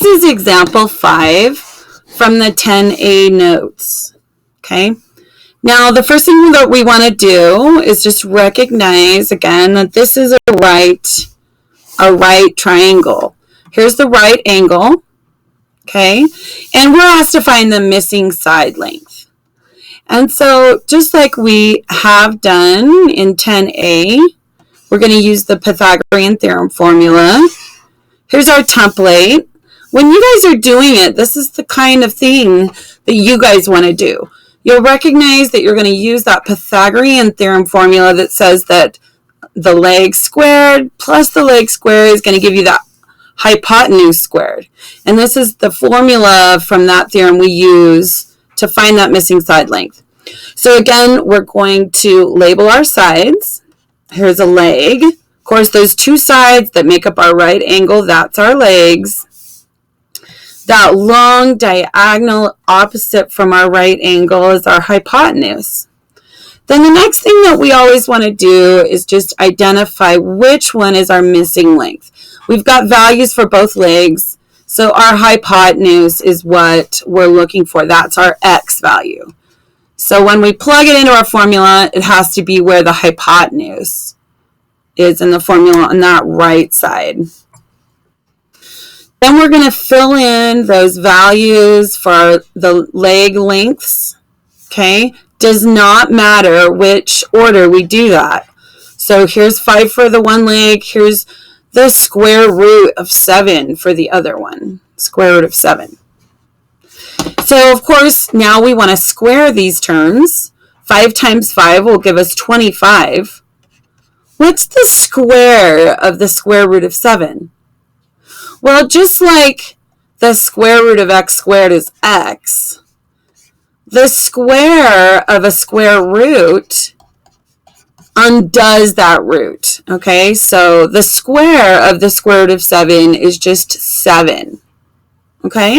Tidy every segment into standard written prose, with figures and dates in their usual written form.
this is example 5 from the 10A notes. Okay. Now, the first thing that we want to do is just recognize again that this is a right triangle. Here's the right angle. Okay. And we're asked to find the missing side length. And so just like we have done in 10A, we're going to use the Pythagorean Theorem formula. Here's our template. When you guys are doing it, this is the kind of thing that you guys want to do. You'll recognize that you're going to use that Pythagorean Theorem formula that says that the leg squared plus the leg squared is going to give you that hypotenuse squared. And this is the formula from that theorem we use to find that missing side length. So again, we're going to label our sides. Here's a leg. Of course, those two sides that make up our right angle, that's our legs. That long diagonal opposite from our right angle is our hypotenuse. Then the next thing that we always want to do is just identify which one is our missing length. We've got values for both legs, so our hypotenuse is what we're looking for. That's our x value. So when we plug it into our formula, it has to be where the hypotenuse is in the formula on that right side. Then we're going to fill in those values for the leg lengths. Okay, does not matter which order we do that. So here's 5 for the one leg. Here's the square root of 7 for the other one. Square root of 7. So of course, now we want to square these terms. 5 times 5 will give us 25. What's the square of the square root of 7? Well, just like the square root of x squared is x, the square of a square root undoes that root. Okay, so the square of the square root of 7 is just 7. Okay?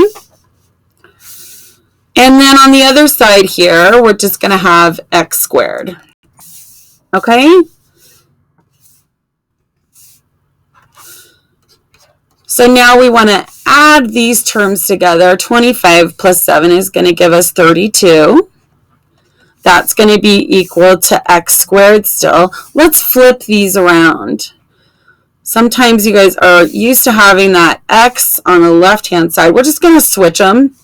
And then on the other side here, we're just going to have x squared. Okay? So now we want to add these terms together. 25 plus 7 is going to give us 32. That's going to be equal to x squared still. Let's flip these around. Sometimes you guys are used to having that x on the left-hand side. We're just going to switch them.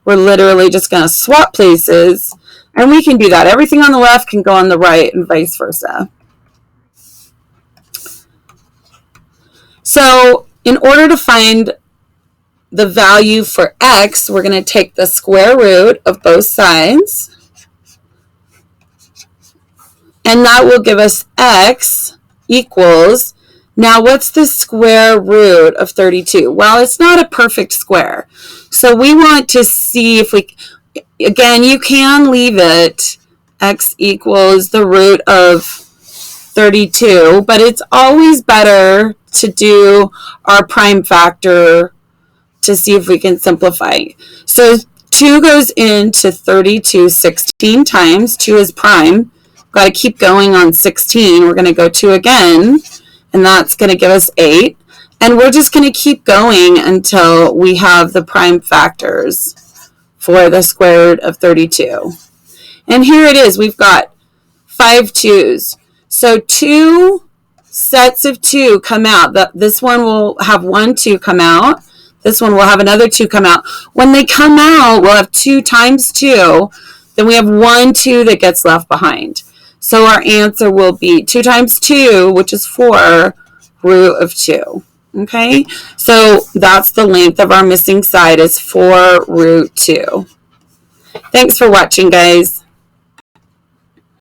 We're literally just going to swap places. And we can do that. Everything on the left can go on the right and vice versa. So in order to find the value for x, we're going to take the square root of both sides. And that will give us x equals, now what's the square root of 32? Well, it's not a perfect square. So we want to see if we, again, you can leave it x equals the root of 32, but it's always better to do our prime factor to see if we can simplify. So 2 goes into 32 16 times. 2 is prime. Got to keep going on 16. We're going to go 2 again, and that's going to give us 8. And we're just going to keep going until we have the prime factors for the square root of 32. And here it is. We've got 5 2's. So 2 sets of 2 come out. This one will have 1 2 come out. This one will have another 2 come out. When they come out, we'll have 2 times 2. Then we have 1 2 that gets left behind. So our answer will be 2 times 2, which is 4, root of 2. Okay? So that's the length of our missing side is 4 root 2. Thanks for watching, guys.